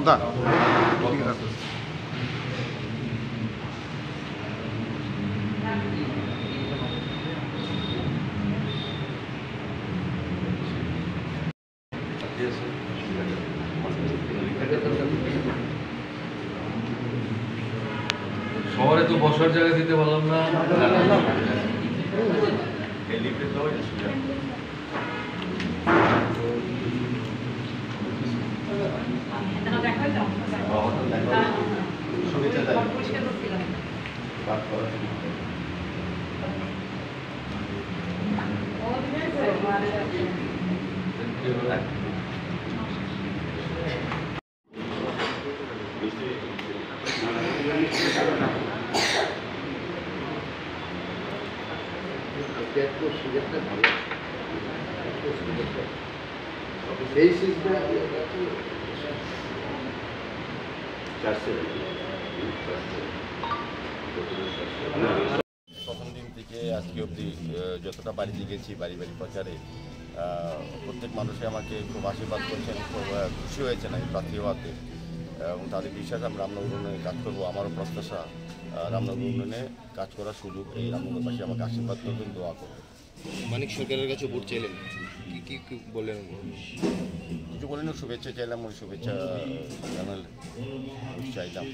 কোনটা শহরে তো বসার জায়গা দিতে পারলাম না। প্রথম দিন থেকে আজকে অবধি যতটা বাড়িতে গেছি বাড়ি বাড়ি প্রচারে প্রত্যেক মানুষই আমাকে খুব আশীর্বাদ করছেন, খুব খুশি হয়েছেন আমি প্রার্থী হওয়াতে, এবং তাদের বিশ্বাস আমি রামনগর উন্নয়নে কাজ করবো। আমারও প্রত্যাশা রামনগর উন্নয়নে কাজ করার সুযোগ এই রামনগরবাসী আমাকে আশীর্বাদ করবেন, দোয়া করবেন। মানিক সরকারের কাছে ভোট চাইলেন, কি বললেন? কিছু বলেন, শুভেচ্ছা চাইলাম, শুভেচ্ছা জানালেন, চাইলাম।